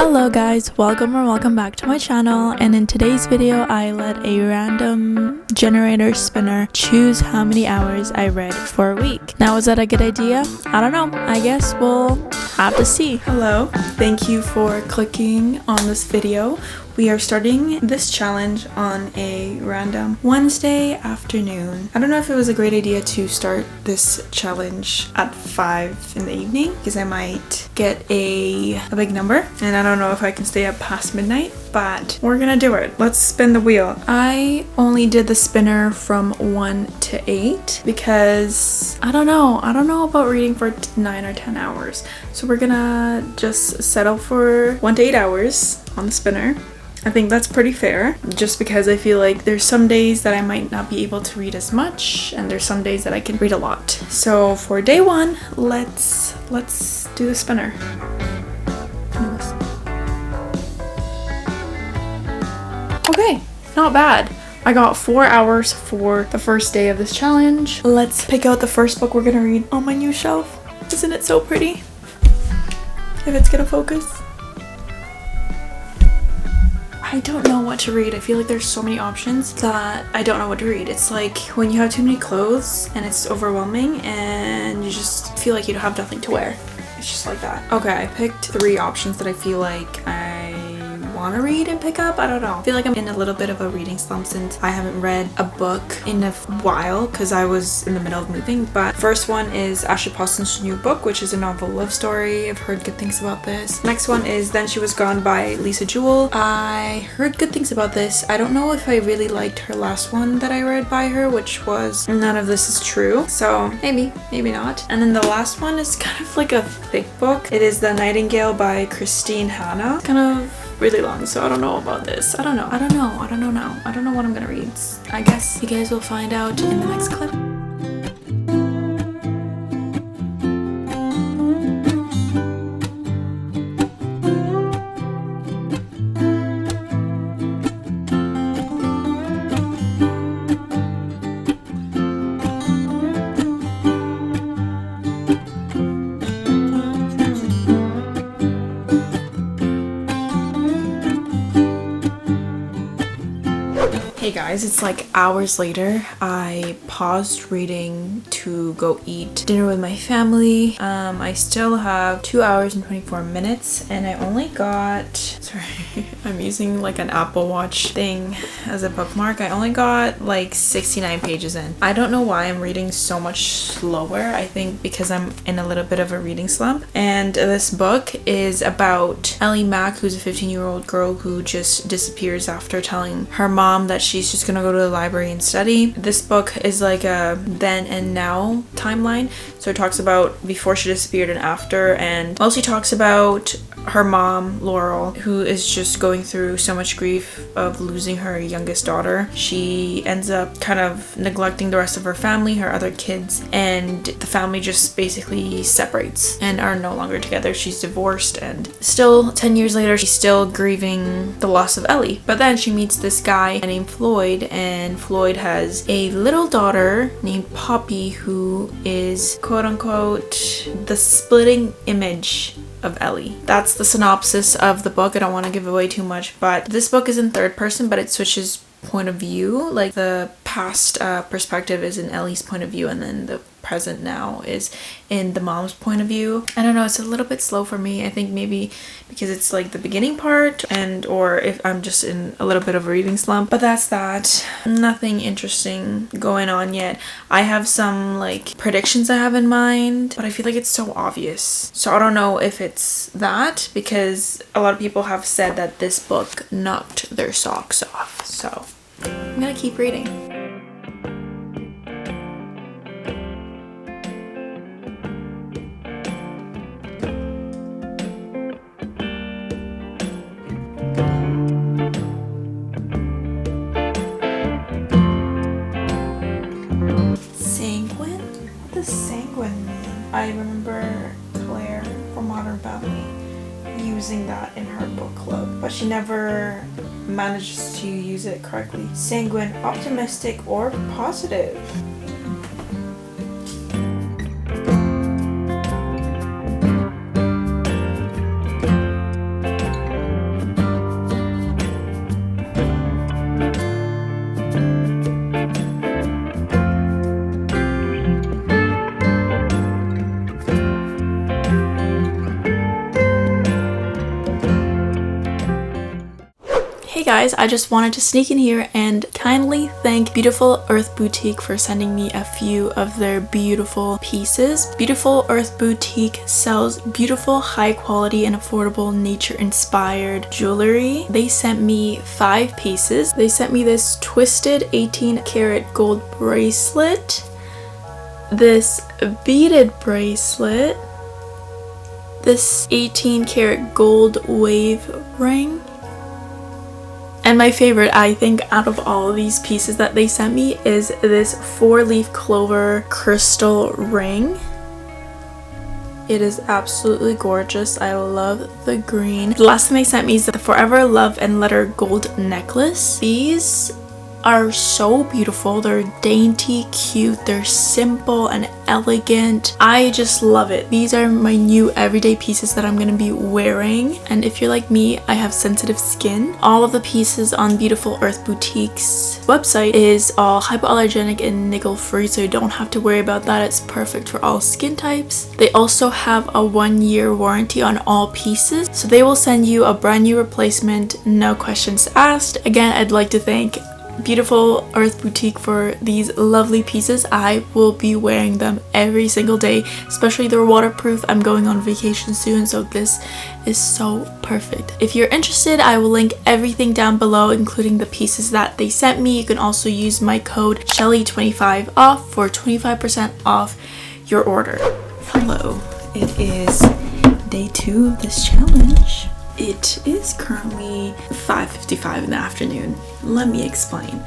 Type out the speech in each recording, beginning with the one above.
Hello guys, welcome or welcome back to my channel, and in today's video I let a random generator spinner choose how many hours I read for a week. Now, is that a good idea? I don't know. I guess we'll have to see. Hello, thank you for clicking on this video. We are starting this challenge on a random Wednesday afternoon. I don't know if it was a great idea to start this challenge at 5 in the evening because I might get a big number and I don't know if I can stay up past midnight, but we're gonna do it. Let's spin the wheel. I only did the spinner from 1 to 8 because I don't know about reading for 9 or 10 hours. So we're gonna just settle for 1 to 8 hours on the spinner. I think that's pretty fair, just because I feel like there's some days that I might not be able to read as much and there's some days that I can read a lot. So for day 1, let's do the spinner. Okay, not bad. I got 4 hours for the first day of this challenge. Let's pick out the first book we're gonna read on my new shelf. Isn't it so pretty? If it's gonna focus. I don't know what to read. I feel like there's so many options that I don't know what to read. It's like when you have too many clothes and it's overwhelming and you just feel like you don't have nothing to wear. It's just like that. Okay, I picked 3 options that I feel like I want to read and pick up. I don't know. I feel like I'm in a little bit of a reading slump since I haven't read a book in a while because I was in the middle of moving. But first one is Ashley Poston's new book, which is a novel love story. I've heard good things about this. Next one is Then She Was Gone by Lisa Jewell. I heard good things about this. I don't know if I really liked her last one that I read by her, which was None of This Is True. So maybe not. And then the last one is kind of like a thick book. It is The Nightingale by Christine Hanna. Kind of really long, so I don't know about this. I don't know now. I don't know what I'm gonna read. I guess you guys will find out in the next clip. Hey guys, it's like hours later. I paused reading to go eat dinner with my family. I still have 2 hours and 24 minutes and I only got, sorry, I'm using like an Apple Watch thing as a bookmark. I only got like 69 pages in. I don't know why I'm reading so much slower. I think because I'm in a little bit of a reading slump. And this book is about Ellie Mack, who's a 15-year-old girl who just disappears after telling her mom that she's just gonna go to the library and study. This book is like a then and now timeline, so it talks about before she disappeared and after, and mostly talks about her mom, Laurel, who is just going through so much grief of losing her youngest daughter. She ends up kind of neglecting the rest of her family, her other kids, and the family just basically separates and are no longer together. She's divorced, and still 10 years later she's still grieving the loss of Ellie. But then she meets this guy named Floyd, and Floyd has a little daughter named Poppy who is quote unquote the splitting image of Ellie. That's the synopsis of the book. I don't want to give away too much, but this book is in third person, but it switches point of view. Like the past perspective is in Ellie's point of view and then the present now is in the mom's point of view. I don't know, it's a little bit slow for me. I think maybe because it's like the beginning part, and or if I'm just in a little bit of a reading slump, but that's that. Nothing interesting going on yet. I have some like predictions I have in mind, but I feel like it's so obvious. So I don't know if it's that, because a lot of people have said that this book knocked their socks off. So I'm gonna keep reading. Sanguine mean? I remember Claire from Modern Family using that in her book club, but she never manages to use it correctly. Sanguine, optimistic, or positive? guys, I just wanted to sneak in here and kindly thank Beautiful Earth Boutique for sending me a few of their beautiful pieces. Beautiful Earth Boutique sells beautiful, high quality and affordable nature inspired jewelry. They sent me 5 pieces. They sent me this twisted 18 karat gold bracelet, this beaded bracelet, this 18 karat gold wave ring, and my favorite, I think, out of all of these pieces that they sent me is this 4-leaf clover crystal ring. It is absolutely gorgeous. I love the green. The last thing they sent me is the Forever Love and Letter gold necklace. These are so beautiful. They're dainty, cute, they're simple and elegant. I just love it. These are my new everyday pieces that I'm gonna be wearing, and if you're like me, I have sensitive skin. All of the pieces on Beautiful Earth Boutique's website is all hypoallergenic and nickel free, so you don't have to worry about that. It's perfect for all skin types. They also have a 1-year warranty on all pieces, so they will send you a brand new replacement, no questions asked. Again, I'd like to thank Beautiful Earth Boutique for these lovely pieces. I will be wearing them every single day, especially they're waterproof. I'm going on vacation soon, so this is so perfect. If you're interested, I will link everything down below, including the pieces that they sent me. You can also use my code Shelly25 off for 25% off your order. Hello, it is day 2 of this challenge. It is currently 5:55 in the afternoon. Let me explain.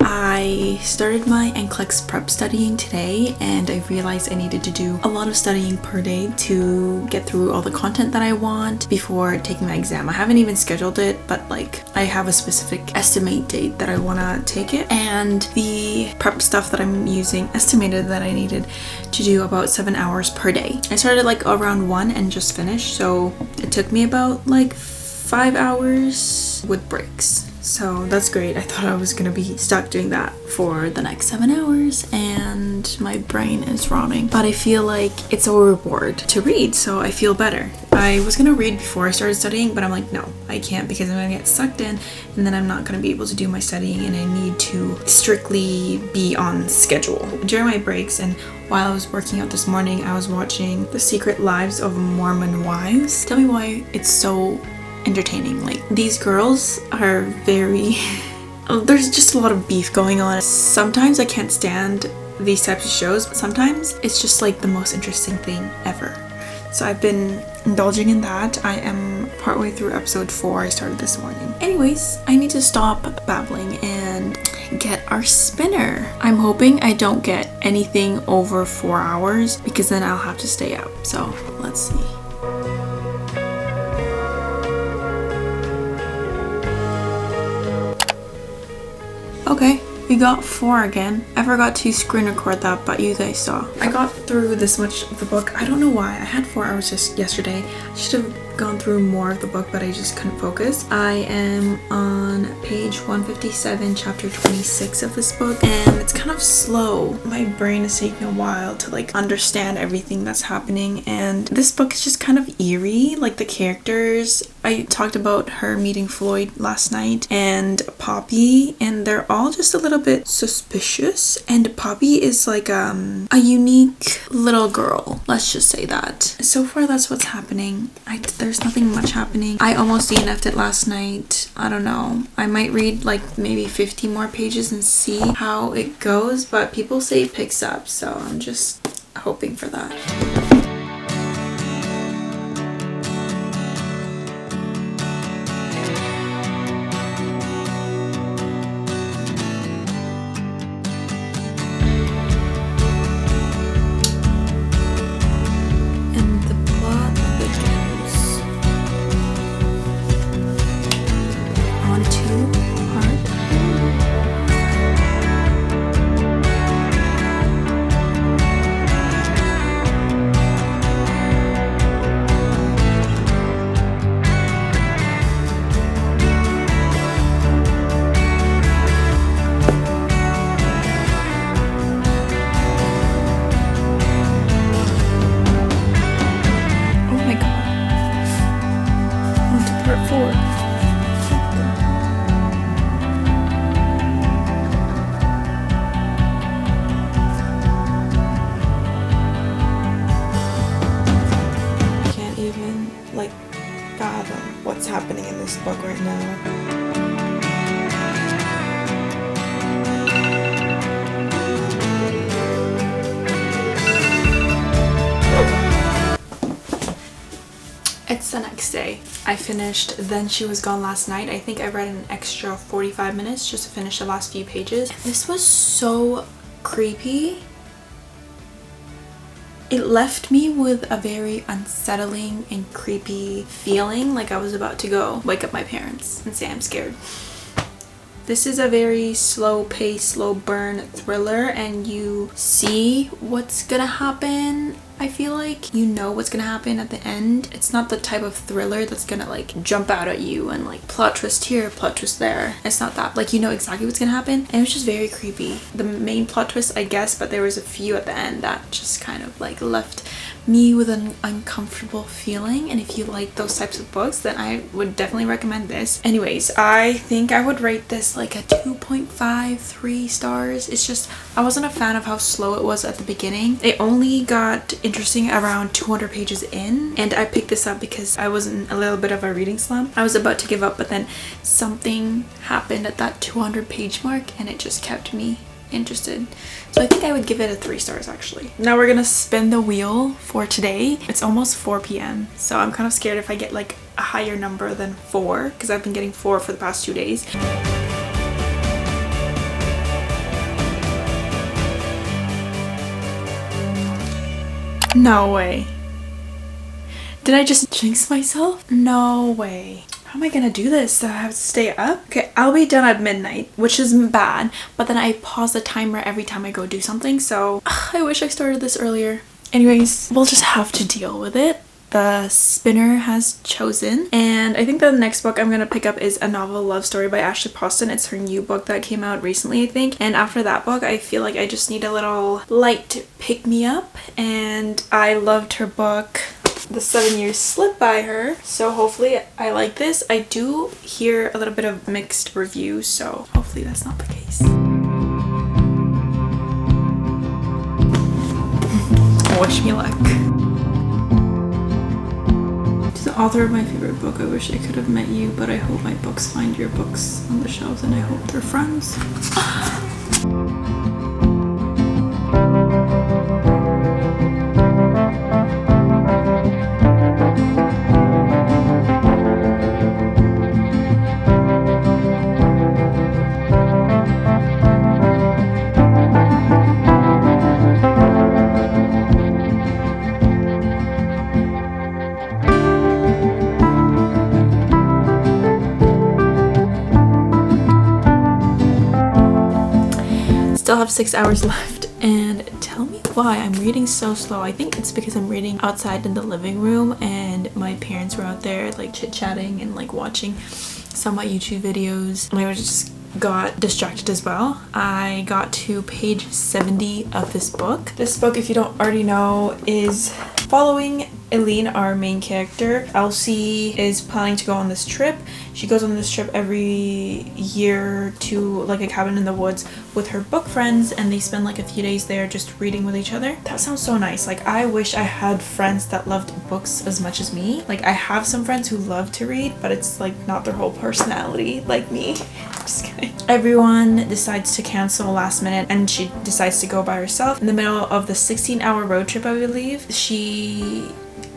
I started my NCLEX prep studying today, and I realized I needed to do a lot of studying per day to get through all the content that I want before taking my exam. I haven't even scheduled it, but like I have a specific estimate date that I want to take it, and the prep stuff that I'm using estimated that I needed to do about 7 hours per day. I started like around 1 and just finished, so it took me about like 5 hours with breaks. So that's great. I thought I was gonna be stuck doing that for the next 7 hours and my brain is rotting. But I feel like it's a reward to read, so I feel better. I was gonna read before I started studying, but I'm like, no, I can't, because I'm gonna get sucked in and then I'm not gonna be able to do my studying, and I need to strictly be on schedule. During my breaks and while I was working out this morning, I was watching The Secret Lives of Mormon Wives. Tell me why it's so entertaining. Like, these girls are very there's just a lot of beef going on. Sometimes I can't stand these types of shows, but sometimes it's just like the most interesting thing ever. So I've been indulging in that. I am partway through episode 4 I started this morning. Anyways, I need to stop babbling and get our spinner. I'm hoping I don't get anything over 4 hours, because then I'll have to stay up. So let's see. Okay, we got 4 again. I forgot to screen record that, but you guys saw. I got through this much of the book. I don't know why. I had 4 hours just yesterday. I should have gone through more of the book, but I just couldn't focus. I am on page 157, chapter 26 of this book, and it's kind of slow. My brain is taking a while to like understand everything that's happening, and this book is just kind of eerie. Like, the characters, I talked about her meeting Floyd last night and Poppy, and they're all just a little bit suspicious, and Poppy is like a unique little girl, let's just say that. So far that's what's happening. There's nothing much happening. I almost DNF'd it last night. I don't know. I might read like maybe 50 more pages and see how it goes, but people say it picks up, so I'm just hoping for that. what's happening in this book right now. It's the next day. I finished Then She Was Gone last night. I think I read an extra 45 minutes just to finish the last few pages. This was so creepy. It left me with a very unsettling and creepy feeling, like I was about to go wake up my parents and say I'm scared. This is a very slow pace, slow burn thriller, and you see what's gonna happen. I feel like you know what's gonna happen at the end. It's not the type of thriller that's gonna like jump out at you and like plot twist here, plot twist there. It's not that. Like, you know exactly what's gonna happen, and it was just very creepy. The main plot twist, I guess, but there was a few at the end that just kind of like left me with an uncomfortable feeling. And if you like those types of books, then I would definitely recommend this. Anyways, I think I would rate this like a 2.53 stars. It's just, I wasn't a fan of how slow it was at the beginning. It only got interesting around 200 pages in, and I picked this up because I was in a little bit of a reading slump. I was about to give up, but then something happened at that 200 page mark and it just kept me interested. So I think I would give it a 3 stars actually. Now we're gonna spin the wheel for today. It's almost 4 p.m. so I'm kind of scared if I get like a higher number than 4, because I've been getting 4 for the past 2 days. No way. Did I just jinx myself? No way. How am I gonna do this? Do I have to stay up? Okay, I'll be done at midnight, which isn't bad, but then I pause the timer every time I go do something, so I wish I started this earlier. Anyways, we'll just have to deal with it. The spinner has chosen, and I think the next book I'm gonna pick up is A Novel Love Story by Ashley Poston. It's her new book that came out recently, I think, and after that book I feel like I just need a little light to pick me up, and I loved her book The 7 Years Slip by her, so hopefully I like this. I do hear a little bit of mixed reviews, so hopefully that's not the case. Wish me luck. To the author of my favorite book, I wish I could have met you, but I hope my books find your books on the shelves and I hope they're friends. Still have 6 hours left, and tell me why I'm reading so slow. I think it's because I'm reading outside in the living room and my parents were out there like chit-chatting and like watching some of my YouTube videos, and I just got distracted as well. I got to page 70 of this book. This book, if you don't already know, is following Eileen, our main character. Elsie is planning to go on this trip. She goes on this trip every year to like a cabin in the woods with her book friends, and they spend like a few days there just reading with each other. That sounds so nice. Like, I wish I had friends that loved books as much as me. Like, I have some friends who love to read, but it's like not their whole personality like me. Just kidding. Everyone decides to cancel last minute, and she decides to go by herself. In the middle of the 16-hour road trip, I believe, she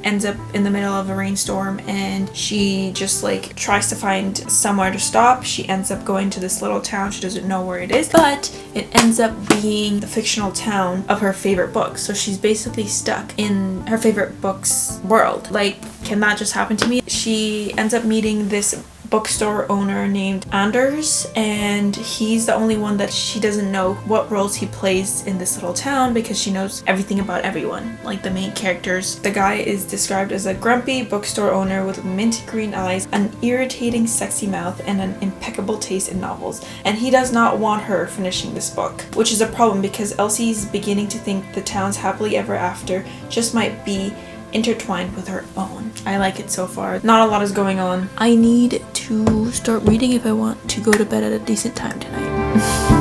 ends up in the middle of a rainstorm, and she just like tries to find somewhere to stop. She ends up going to this little town. She doesn't know where it is, but it ends up being the fictional town of her favorite book. So she's basically stuck in her favorite book's world. Like, can that just happen to me? She ends up meeting this bookstore owner named Anders, and he's the only one that she doesn't know what roles he plays in this little town, because she knows everything about everyone, like the main characters. The guy is described as a grumpy bookstore owner with minty green eyes, an irritating sexy mouth, and an impeccable taste in novels, and he does not want her finishing this book, which is a problem because Elsie's beginning to think the town's happily ever after just might be intertwined with her own. I like it so far. Not a lot is going on. I need to start reading if I want to go to bed at a decent time tonight.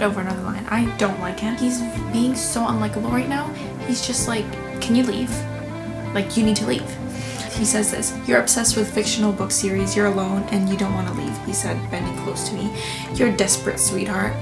over another line. I don't like him. He's being so unlikable right now. He's just like, can you leave? Like, you need to leave. He says this, you're obsessed with fictional book series, you're alone, and you don't want to leave, he said, bending close to me. You're desperate, sweetheart.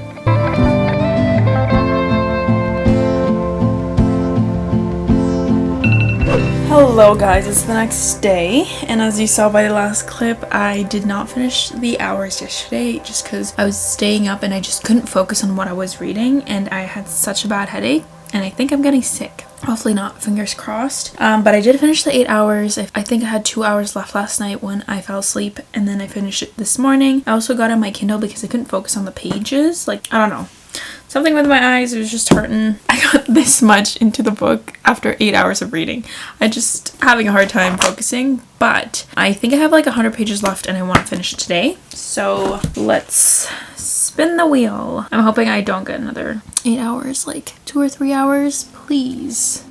Hello guys, it's the next day, and as you saw by the last clip, I did not finish the hours yesterday just because I was staying up and I just couldn't focus on what I was reading, and I had such a bad headache, and I think I'm getting sick. Hopefully not, fingers crossed. But I did finish the 8 hours. I think I had 2 hours left last night when I fell asleep, and then I finished it this morning. I also got on my Kindle because I couldn't focus on the pages. Like, I don't know. Something with my eyes, it was just hurting. I got this much into the book after 8 hours of reading. I just having a hard time focusing, but I think I have like 100 pages left and I want to finish it today. So let's spin the wheel. I'm hoping I don't get another 8 hours, like 2 or 3 hours, please.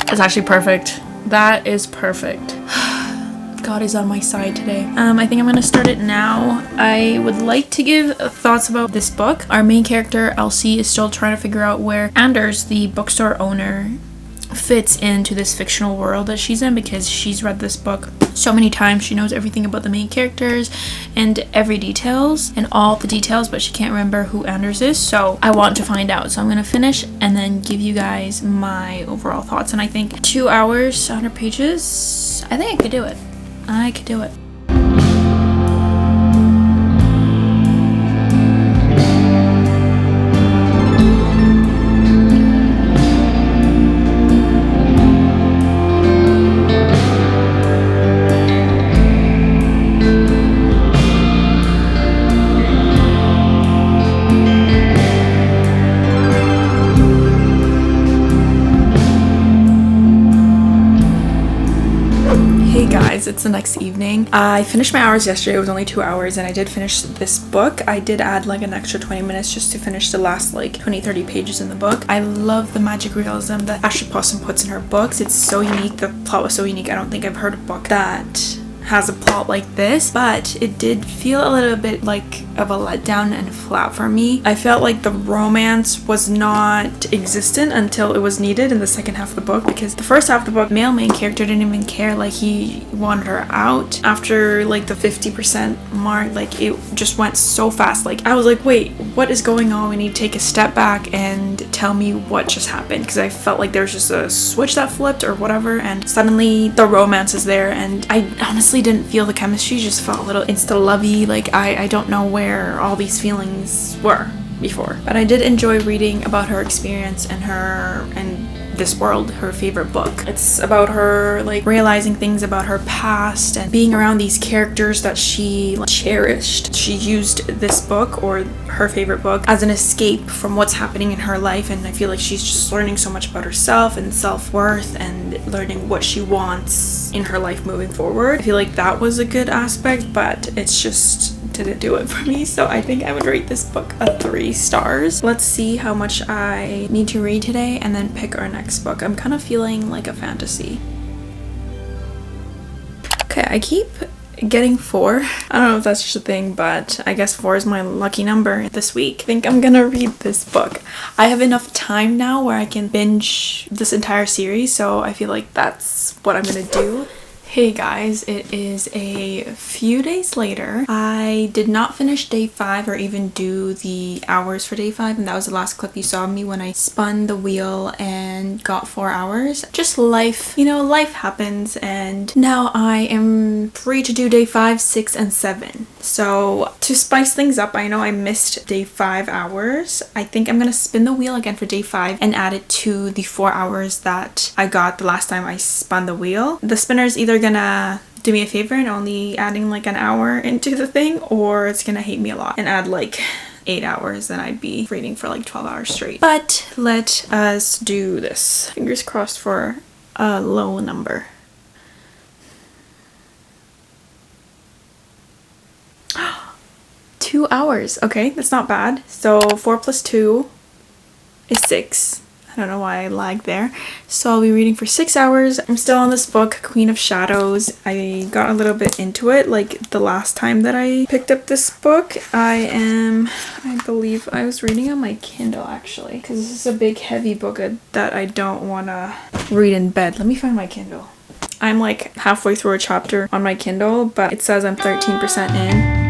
That's actually perfect. That is perfect. God is on my side today. I think I'm gonna start it now. I would like to give thoughts about this book. Our main character, Elsie, is still trying to figure out where Anders, the bookstore owner, fits into this fictional world that she's in, because she's read this book so many times. She knows everything about the main characters and every details and all the details, but she can't remember who Anders is. So I want to find out. So I'm gonna finish and then give you guys my overall thoughts. And I think 2 hours, 100 pages, I think I could do it. I could do it. It's the next evening. I finished my hours yesterday. It was only 2 hours, and I did finish this book. I did add like an extra 20 minutes just to finish the last like 20-30 pages in the book. I love the magic realism that Ashley Possum puts in her books. It's so unique. The plot was so unique. I don't think I've heard a book that has a plot like this, but it did feel a little bit like of a letdown and flat for me. I felt like the romance was not existent until it was needed in the second half of the book, because the first half of the book, male main character didn't even care. Like, he wanted her out after like the 50% mark. Like, it just went so fast. Like, I was like, wait, what is going on? We need to take a step back and tell me what just happened, because I felt like there was just a switch that flipped or whatever, and suddenly the romance is there, and I honestly didn't feel the chemistry. Just felt a little insta-lovey. Like, I don't know where all these feelings were before, but I did enjoy reading about her experience and this world, her favorite book. It's about her like realizing things about her past and being around these characters that she cherished. She used this book, or her favorite book, as an escape from what's happening in her life, and I feel like she's just learning so much about herself and self-worth and learning what she wants in her life moving forward. I feel like that was a good aspect, but it's just didn't do it for me. So I think I would rate this book a 3 stars. Let's see how much I need to read today and then pick our next book. I'm kind of feeling like a fantasy. Okay, I keep getting 4. I don't know if that's just a thing, but I guess 4 is my lucky number this week. I think I'm gonna read this book. I have enough time now where I can binge this entire series, so I feel like that's what I'm gonna do. Hey guys, it is a few days later. I did not finish day 5 or even do the hours for day 5, and that was the last clip you saw of me when I spun the wheel and got 4 hours. Just life, you know, life happens, and now I am free to do day 5, 6, and 7. So to spice things up, I know I missed day 5 hours. I think I'm gonna spin the wheel again for day 5 and add it to the 4 hours that I got the last time I spun the wheel. The spinner is either gonna do me a favor and only adding like an hour into the thing, or it's gonna hate me a lot and add like 8 hours, then I'd be reading for like 12 hours straight. But let us do this. Fingers crossed for a low number. 2 hours. Okay, that's not bad. So 4 plus 2 is 6. I don't know why I lagged there. So I'll be reading for 6 hours. I'm still on this book, Queen of Shadows. I got a little bit into it like the last time that I picked up this book. I believe I was reading on my Kindle actually, because this is a big heavy book that I don't want to read in bed. Let me find my Kindle. I'm like halfway through a chapter on my Kindle, but it says I'm 13% in.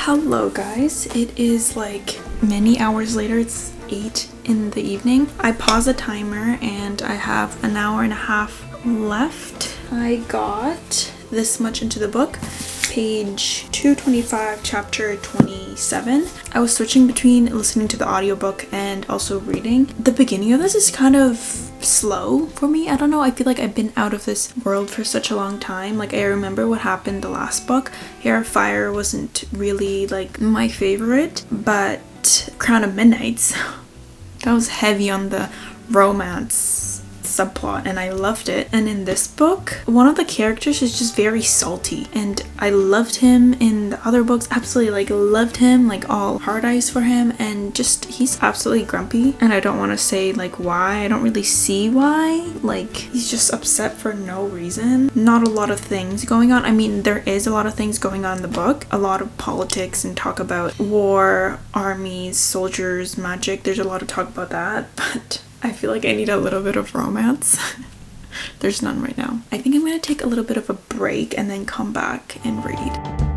Hello guys, it is like many hours later. It's 8 in the evening. I paused the timer and I have an hour and a half left. I got this much into the book, page 225, chapter 27. I was switching between listening to the audiobook and also reading. The beginning of this is kind of slow for me. I don't know, I feel like I've been out of this world for such a long time. Like I remember what happened the last book. Hair of Fire wasn't really like my favorite, but Crown of Midnights, that was heavy on the romance subplot and I loved it. And in this book, one of the characters is just very salty and I loved him in the other books. Absolutely like loved him, like all hard eyes for him, and just he's absolutely grumpy and I don't want to say like why. I don't really see why. Like he's just upset for no reason. Not a lot of things going on. I mean, there is a lot of things going on in the book, a lot of politics and talk about war, armies, soldiers, magic. There's a lot of talk about that, but I feel like I need a little bit of romance. There's none right now. I think I'm gonna take a little bit of a break and then come back and read.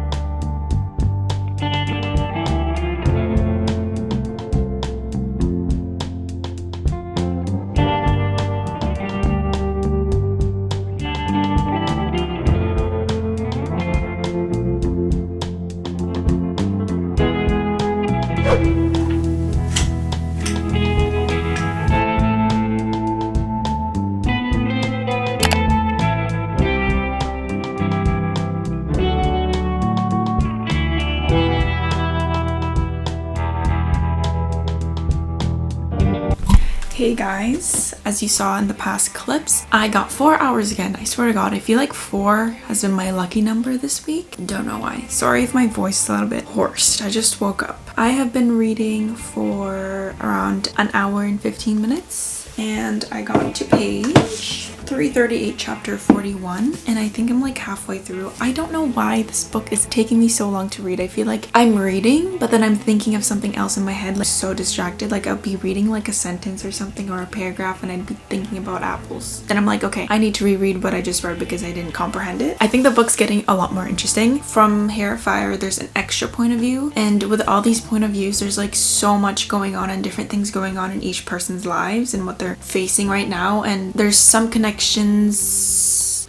Hey guys, as you saw in the past clips, I got 4 hours again. I swear to God, I feel like 4 has been my lucky number this week. Don't know why. Sorry if my voice is a little bit hoarse. I just woke up. I have been reading for around an hour and 15 minutes and I got to page 338, chapter 41, and I think I'm like halfway through. I don't know why this book is taking me so long to read. I feel like I'm reading, but then I'm thinking of something else in my head, like so distracted. Like I'll be reading like a sentence or something or a paragraph and I'd be thinking about apples. Then I'm like, okay, I need to reread what I just read because I didn't comprehend it. I think the book's getting a lot more interesting. From Hair of Fire, there's an extra point of view, and with all these point of views, there's like so much going on and different things going on in each person's lives and what they're facing right now, and there's some connections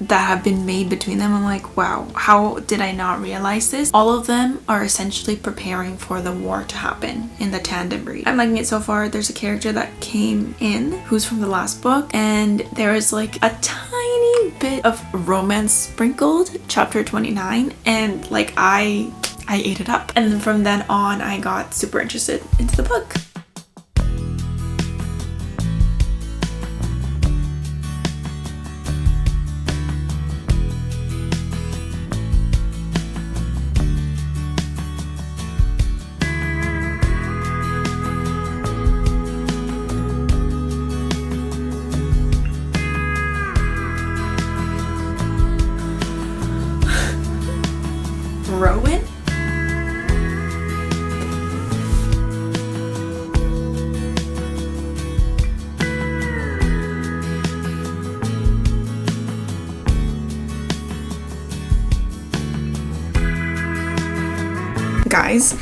that have been made between them. I'm like, wow, how did I not realize this? All of them are essentially preparing for the war to happen in the tandem read. I'm liking it so far. There's a character that came in who's from the last book, and there is like a tiny bit of romance sprinkled, chapter 29, and like I ate it up. And then from then on, I got super interested into the book. Rowan? Guys,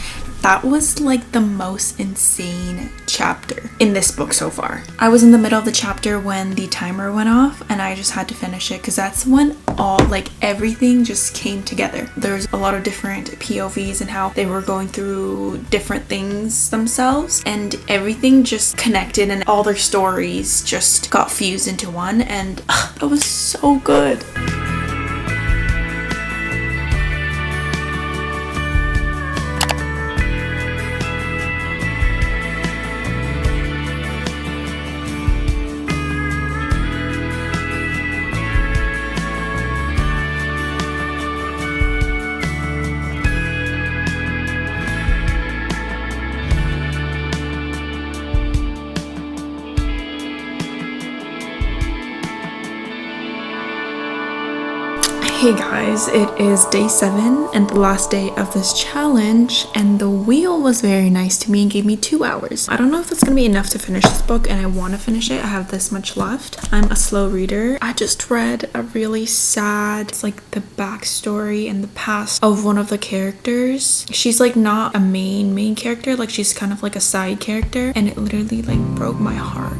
That was like the most insane chapter in this book so far. I was in the middle of the chapter when the timer went off and I just had to finish it because that's when all like everything just came together. There's a lot of different POVs and how they were going through different things themselves, and everything just connected and all their stories just got fused into one, and it was so good. Hey guys, it is day 7 and the last day of this challenge, and the wheel was very nice to me and gave me 2 hours. I don't know if it's gonna be enough to finish this book, and I want to finish it. I have this much left. I'm a slow reader. I just read a really sad, it's like the backstory and the past of one of the characters. She's like not a main character, like she's kind of like a side character, and it literally like broke my heart.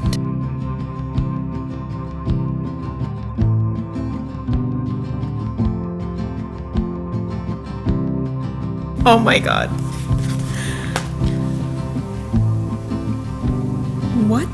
Oh my god. What?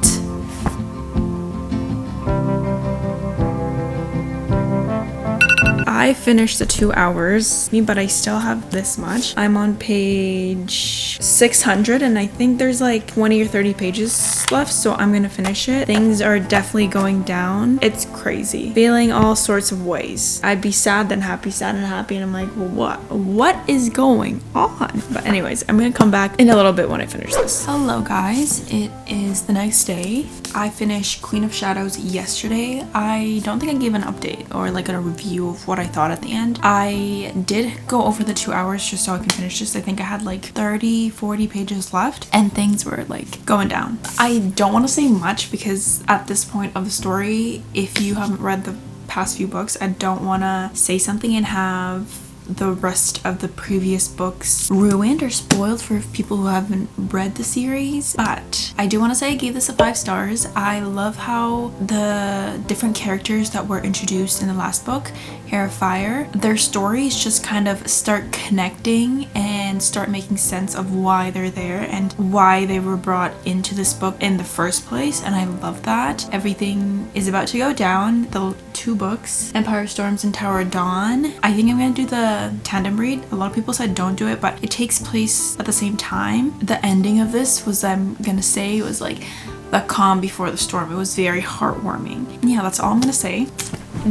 I finished the 2 hours, but I still have this much. I'm on page 600 and I think there's like 20 or 30 pages left, so I'm gonna finish it. Things are definitely going down. It's crazy. Feeling all sorts of ways. I'd be sad then happy, sad and happy, and I'm like, well, what is going on? But anyways, I'm gonna come back in a little bit when I finish this. Hello guys, it is the next day. I finished Queen of Shadows yesterday. I don't think I gave an update or like a review of what I thought at the end. I did go over the 2 hours just so I can finish this. I think I had like 30-40 pages left and things were like going down. I don't want to say much because at this point of the story, if you haven't read the past few books, I don't want to say something and have the rest of the previous books ruined or spoiled for people who haven't read the series. But I do want to say I gave this a 5 stars. I love how the different characters that were introduced in the last book, Hair of Fire, their stories just kind of start connecting and start making sense of why they're there and why they were brought into this book in the first place, and I love that. Everything is about to go down. The 2 books, Empire of Storms and Tower of Dawn. I think I'm gonna do the tandem read. A lot of people said don't do it, but it takes place at the same time. The ending of this was, I'm gonna say, it was like the calm before the storm. It was very heartwarming. Yeah, that's all I'm gonna say.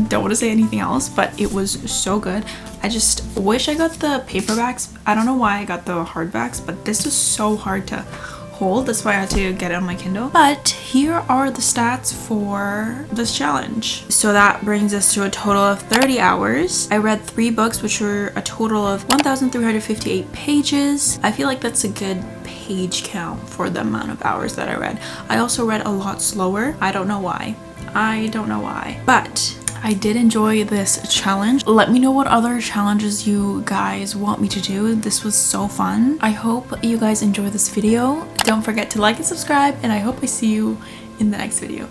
Don't want to say anything else, but it was so good. I just wish I got the paperbacks. I don't know why I got the hardbacks, but this was so hard to hold. That's why I had to get it on my Kindle. But here are the stats for this challenge. So that brings us to a total of 30 hours. I read 3 books, which were a total of 1,358 pages. I feel like that's a good page count for the amount of hours that I read. I also read a lot slower. I don't know why. But I did enjoy this challenge. Let me know what other challenges you guys want me to do. This was so fun. I hope you guys enjoy this video. Don't forget to like and subscribe, and I hope I see you in the next video.